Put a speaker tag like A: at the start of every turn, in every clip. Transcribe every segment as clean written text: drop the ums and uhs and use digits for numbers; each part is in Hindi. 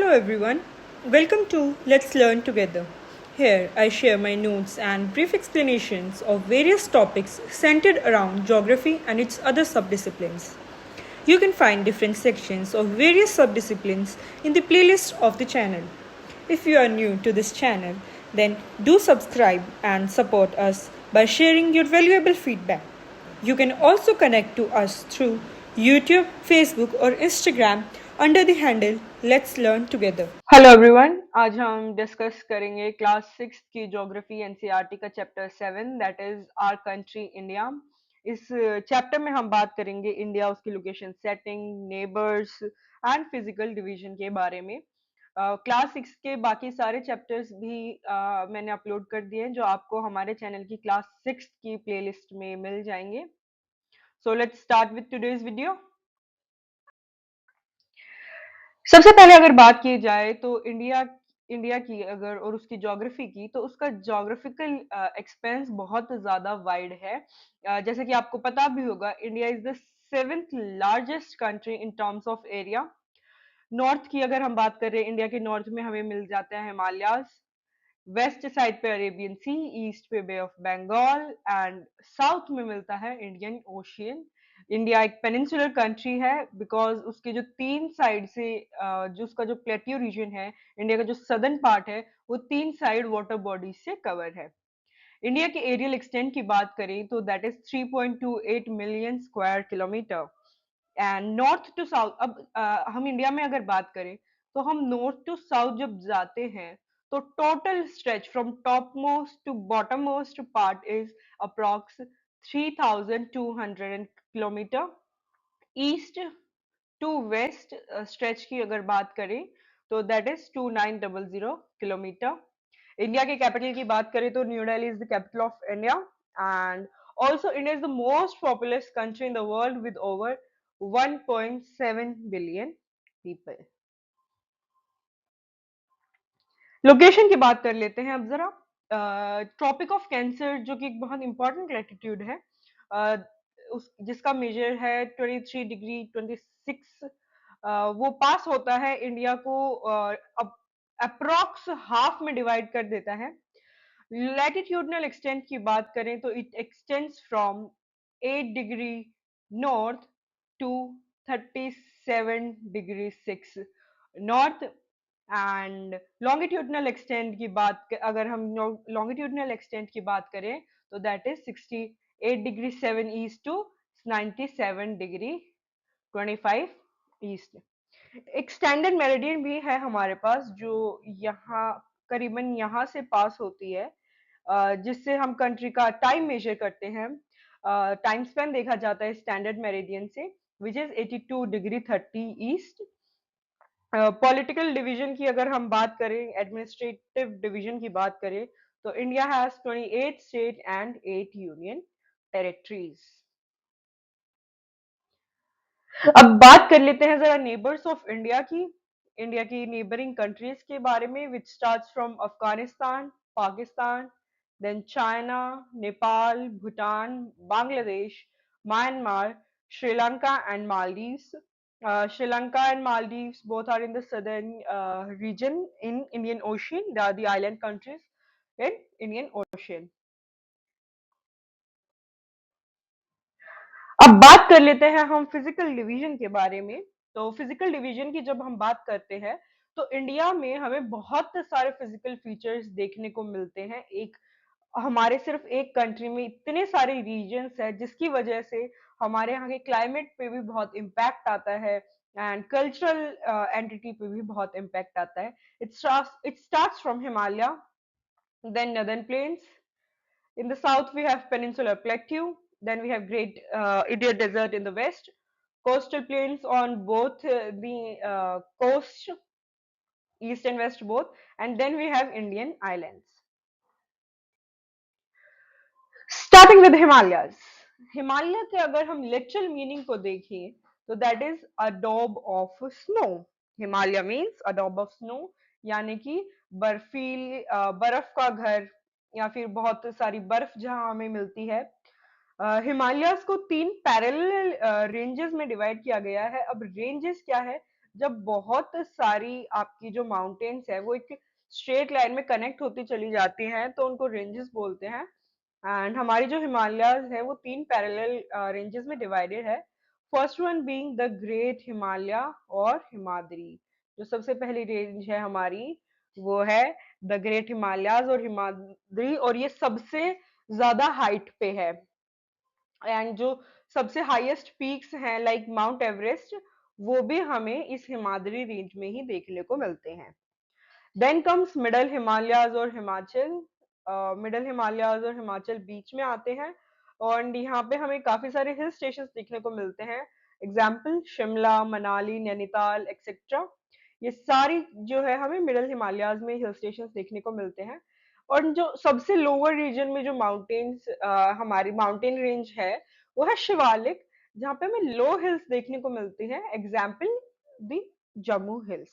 A: Hello everyone, welcome to Let's Learn Together. Here I share my notes and brief explanations of various topics centered around geography and its other subdisciplines. You can find different sections of various subdisciplines in the playlist of the channel. If you are new to this channel, then do subscribe and support us by sharing your valuable feedback. You can also connect to us through YouTube, Facebook और Instagram under the handle Let's Learn Together. Hello everyone, आज हम डिस्कस करेंगे क्लास 6 की ज्योग्राफी एनसीईआरटी का chapter 7 that is our country India. इस चैप्टर में हम बात करेंगे इंडिया, उसकी location, setting, neighbours and physical division के बारे में। क्लास 6 के बाकी सारे चैप्टर्स भी मैंने अपलोड कर दिए हैं जो आपको हमारे चैनल की क्लास 6 की प्लेलिस्ट में मिल जाएंगे। So let's start with today's video. सबसे पहले अगर बात की जाए तो इंडिया की अगर और उसकी ज्योग्राफी की, तो उसका ज्योग्राफिकल एक्सपेंस बहुत ज्यादा वाइड है। जैसे कि आपको पता भी होगा, India is the 7th largest country in terms of area. North की अगर हम बात करें, इंडिया के नॉर्थ में हमें मिल जाते हैं हिमालयाज, वेस्ट साइड पे अरेबियन सी, ईस्ट पे बे ऑफ बंगाल एंड साउथ में मिलता है इंडियन ओशियन। इंडिया एक पेनिनसुलर कंट्री है बिकॉज उसके जो 3 साइड से जो उसका जो प्लेटियो रीजन है, इंडिया का जो सदर्न पार्ट है, वो 3 साइड वाटर बॉडीज से कवर है। इंडिया के एरियल एक्सटेंट की बात करें तो that is 3.28 million square kilometre and north to south. अब हम इंडिया में अगर बात करें तो हम नॉर्थ टू साउथ जब जाते हैं तो total stretch from top most to bottom most part is approx 3200 kilometre. East to west stretch की अगर बात करें तो दैट इज 2900 किलोमीटर। इंडिया के कैपिटल की बात करें तो New Delhi is the capital of India and also India is the most populous country in the world with over 1.7 billion people. Location की बात कर लेते हैं अब जरा। ट्रॉपिक ऑफ कैंसर जो कि एक बहुत इंपॉर्टेंट लैटिट्यूड है, उस जिसका मेजर है 23 डिग्री 26, वो पास होता है इंडिया को अप्रॉक्स हाफ में डिवाइड कर देता है। लैटिट्यूडनल एक्सटेंट की बात करें तो it extends from 8 degree north to 37 degree 6 north. And longitudinal extent की बात अगर हम लॉन्गिट्यूडनल एक्सटेंट की बात करें तो that is 68 degree 7 east to 97 degree 25 east. एक स्टैंडर्ड मेरिडियन भी है हमारे पास जो यहाँ करीबन यहाँ से पास होती है, जिससे हम कंट्री का टाइम मेजर करते हैं। टाइम स्पेन देखा जाता है स्टैंडर्ड मेरिडियन से, which is 82 degree 30 east. Political division की अगर हम बात करें, एडमिनिस्ट्रेटिव डिवीजन की बात करें तो India has 28 state and 8 union territories. अब बात कर लेते हैं जरा नेबर्स ऑफ इंडिया की, इंडिया की नेबरिंग कंट्रीज के बारे में, which starts from Afghanistan, Pakistan, then China, Nepal, Bhutan, Bangladesh, Myanmar, Sri Lanka and Maldives. Sri Lanka and Maldives both are in the southern region in Indian Ocean. They are the island countries in Indian Ocean. अब बात कर लेते हैं हम फिजिकल डिवीजन के बारे में। तो फिजिकल डिवीजन की जब हम बात करते हैं तो इंडिया में हमें बहुत सारे फिजिकल फीचर्स देखने को मिलते हैं। एक हमारे सिर्फ एक कंट्री में इतने सारे रीजन्स है जिसकी वजह से हमारे यहाँ के क्लाइमेट पे भी बहुत इम्पैक्ट आता है एंड कल्चरल एंटिटी पे भी बहुत इम्पैक्ट आता है। It starts from Himalaya, then northern plains, in the south we have peninsular plateau, then we have great Indian desert in the west, coastal plains on both the coast, east and west both, and then we have Indian islands. Starting with Himalayas. Himalaya के अगर हम लिटरल मीनिंग को देखें तो दैट इज अ डॉब ऑफ स्नो। हिमालय मीन्स अ डॉब ऑफ स्नो, यानी कि बर्फ का घर या फिर बहुत सारी बर्फ जहां हमें मिलती है। हिमालयस को 3 पैरेलल रेंजेस में डिवाइड किया गया है। अब रेंजेस क्या है? जब बहुत सारी आपकी जो माउंटेन्स है वो एक स्ट्रेट लाइन में कनेक्ट होती चली जाती हैं तो उनको रेंजेस बोलते हैं। एंड हमारी जो हिमालयाज है वो तीन पैरेलल रेंजेस में डिवाइडेड है। First one being the great Himalaya और हिमाद्री। जो सबसे पहली रेंज है हमारी वो है द ग्रेट हिमालयाज और हिमाद्री, और ये सबसे ज्यादा हाइट पे है। एंड जो सबसे हाईएस्ट पीक्स हैं लाइक माउंट एवरेस्ट, वो भी हमें इस हिमाद्री रेंज में ही देखने को मिलते हैं। देन कम्स मिडल हिमालयाज और हिमाचल। मिडल हिमालयाज और हिमाचल बीच में आते हैं, और यहाँ पे हमें काफी सारे हिल स्टेशन देखने को मिलते हैं। Example Shimla, Manali, Nainital etcetera. ये सारी जो है हमें मिडल हिमालयाज में हिल स्टेशन देखने को मिलते हैं। और जो सबसे लोअर रीजन में जो माउंटेन्स हमारी माउंटेन रेंज है वो है शिवालिक, जहाँ पे हमें लो हिल्स देखने को मिलती हैं। एग्जाम्पल दी जम्मू हिल्स।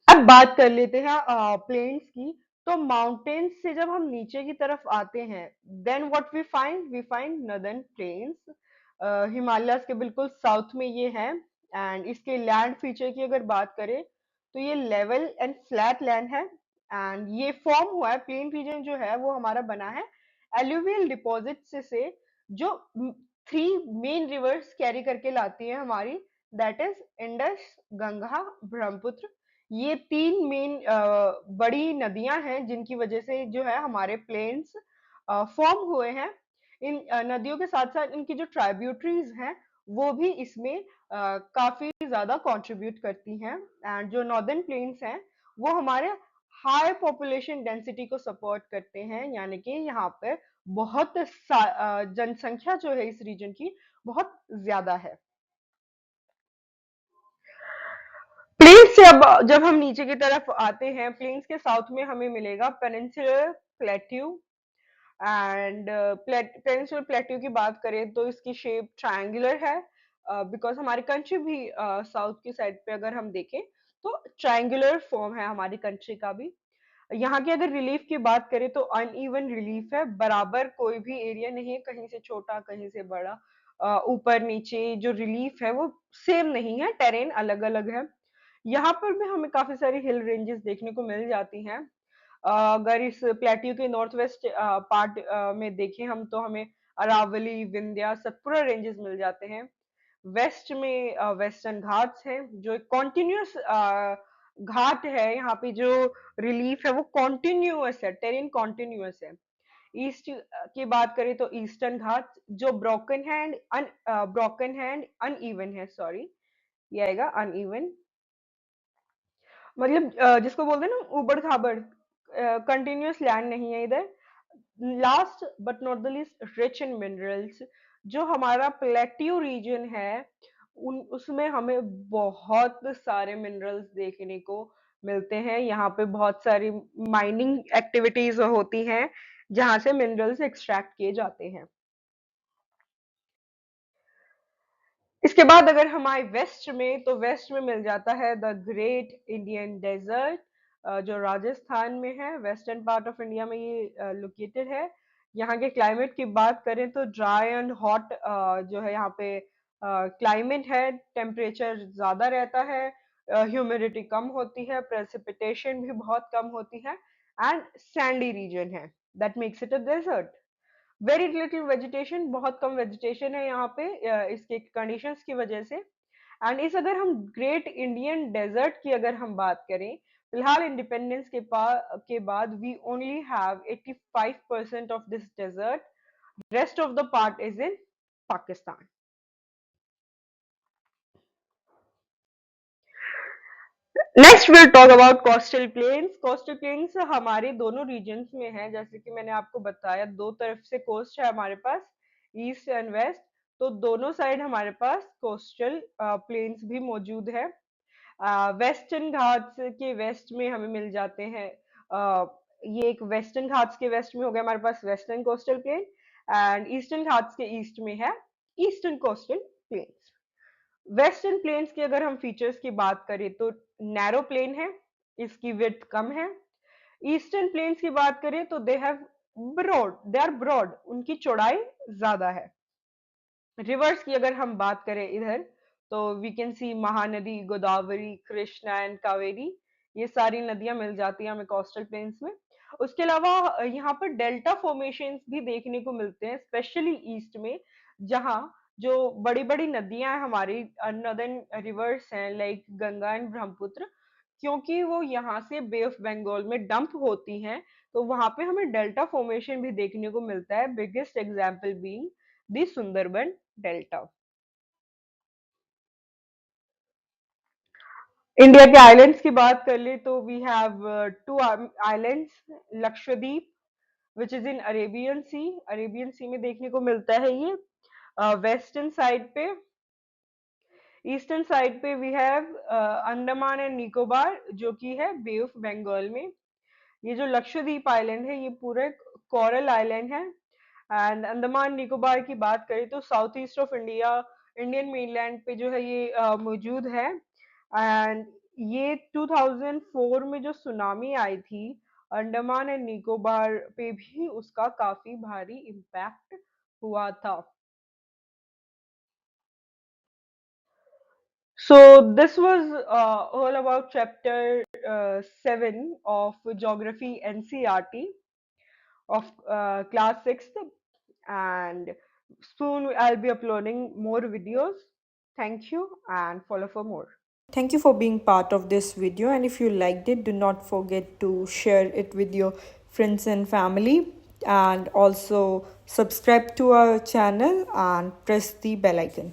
A: अब बात कर लेते हैं प्लेन्स की। तो माउंटेन्स से जब हम नीचे की तरफ आते हैं, then what we find northern plains. Himalayas के बिल्कुल साउथ में ये है। एंड इसके लैंड फीचर की अगर बात करें तो ये लेवल एंड फ्लैट लैंड है। एंड ये फॉर्म हुआ है, प्लेन रीजन जो है वो हमारा बना है एल्यूवियल डिपॉजिट से जो थ्री मेन रिवर्स कैरी करके लाती है हमारी, that is Indus, Ganga, Brahmaputra. ये तीन मेन बड़ी नदियां हैं जिनकी वजह से जो है हमारे प्लेन्स फॉर्म हुए हैं। इन नदियों के साथ साथ इनकी जो ट्राइब्यूटरीज हैं वो भी इसमें काफी ज्यादा कंट्रीब्यूट करती हैं। एंड जो नॉर्दर्न प्लेन्स हैं वो हमारे हाई पॉपुलेशन डेंसिटी को सपोर्ट करते हैं, यानी कि यहाँ पे बहुत जनसंख्या जो है इस रीजन की बहुत ज्यादा है। प्लेन्स से अब जब हम नीचे की तरफ आते हैं, प्लेन्स के साउथ में हमें मिलेगा peninsular plateau. And peninsular plateau की बात करें तो इसकी शेप ट्रायंगुलर है, बिकॉज हमारी कंट्री भी साउथ की साइड पे अगर हम देखें तो ट्रायंगुलर फॉर्म है हमारी कंट्री का भी। यहाँ की अगर रिलीफ की बात करें तो अनइवन रिलीफ है, बराबर कोई भी एरिया नहीं है, कहीं से छोटा कहीं से बड़ा। ऊपर नीचे जो रिलीफ है वो सेम नहीं है, टेरेन अलग अलग है। यहाँ पर भी हमें काफी सारी हिल रेंजेस देखने को मिल जाती हैं। अगर इस प्लेट्यू के नॉर्थ वेस्ट पार्ट में देखें हम तो हमें अरावली, विंध्या, सतपुरा रेंजेस मिल जाते हैं। वेस्ट में वेस्टर्न घाट्स हैं जो एक कॉन्टिन्यूस घाट है। यहाँ पे जो रिलीफ है वो कॉन्टिन्यूअस है, टेरेन कॉन्टिन्यूअस है। ईस्ट की बात करें तो ईस्टर्न घाट जो ब्रोकन हैंड अनइवन है, सॉरी ये आएगा अनइवन। मतलब जिसको बोलते हैं ना उबड़ खाबड़, कंटिन्यूअस लैंड नहीं है इधर। Last but not the least rich in minerals. जो हमारा प्लेट्यू रीजन है उन उसमें हमें बहुत सारे मिनरल्स देखने को मिलते हैं। यहाँ पे बहुत सारी माइनिंग एक्टिविटीज होती हैं जहाँ से मिनरल्स एक्सट्रैक्ट किए जाते हैं। इसके बाद अगर हमारे वेस्ट में, तो वेस्ट में मिल जाता है द ग्रेट इंडियन डेजर्ट, जो राजस्थान में है, वेस्टर्न पार्ट ऑफ इंडिया में ये लोकेटेड है। यहाँ के क्लाइमेट की बात करें तो ड्राई एंड हॉट जो है यहाँ पे क्लाइमेट है। टेम्परेचर ज्यादा रहता है, ह्यूमिडिटी कम होती है, प्रेसिपिटेशन भी बहुत कम होती है, एंड सैंडी रीजन है, that makes it a desert. Very little vegetation, बहुत कम वेजिटेशन है यहाँ पे इसके कंडीशंस की वजह से। एंड इस अगर हम ग्रेट इंडियन डेजर्ट की अगर हम बात करें, फिलहाल इंडिपेंडेंस के बाद we only have 85% of this desert, rest of the part is in Pakistan. Next will talk about coastal plains. Coastal plains हमारे दोनों रीजन्स में है, जैसे कि मैंने आपको बताया दो तरफ से कोस्ट है हमारे पास, ईस्ट एंड वेस्ट। तो दोनों साइड हमारे पास कोस्टल प्लेन्स भी मौजूद है। वेस्टर्न घाट्स के वेस्ट में हमें मिल जाते हैं, ये एक वेस्टर्न घाट्स के वेस्ट में हो गया हमारे पास western coastal plain, and eastern Ghats के ईस्ट में है eastern coastal plains. Western plains की अगर हम फीचर्स की बात करें तो नैरो प्लेन है, इसकी विड्थ कम है। ईस्टर्न प्लेन्स की बात करें तो दे आर ब्रॉड, उनकी चौड़ाई ज्यादा है। रिवर्स की अगर हम बात करें इधर, तो we can see Mahanadi, Godavari, Krishna and Kaveri. ये सारी नदियां मिल जाती हैं हमें कोस्टल प्लेन्स में। उसके अलावा यहाँ पर डेल्टा फॉर्मेशंस भी देखने को मिलते हैं, स्पेशली ईस्ट में, जहाँ जो बड़ी बड़ी नदियां हैं हमारी, नदर्न रिवर्स हैं लाइक गंगा एंड ब्रह्मपुत्र, क्योंकि वो यहाँ से बे ऑफ बंगाल में डंप होती हैं, तो वहां पे हमें डेल्टा फॉर्मेशन भी देखने को मिलता है, biggest example being the Sundarban delta. India के आइलैंड्स की बात कर ले तो we have two islands, Lakshadweep which is in Arabian sea में देखने को मिलता है ये। वेस्टर्न साइड पे, ईस्टर्न साइड पे we have Andaman and Nicobar, जो कि है बे ऑफ बंगाल में। ये जो लक्षद्वीप आइलैंड है ये पूरे कोरल आइलैंड है। एंड अंडमान निकोबार की बात करें तो south east of India, Indian mainland पे जो है ये मौजूद है। एंड ये 2004 में जो सुनामी आई थी, अंडमान एंड निकोबार पे भी उसका काफी भारी इम्पैक्ट हुआ था। So this was all about chapter 7 of geography NCRT of class 6th, and soon I'll be uploading more videos. Thank you and follow for more.
B: Thank you for being part of this video, and if you liked it, do not forget to share it with your friends and family, and also subscribe to our channel and press the bell icon.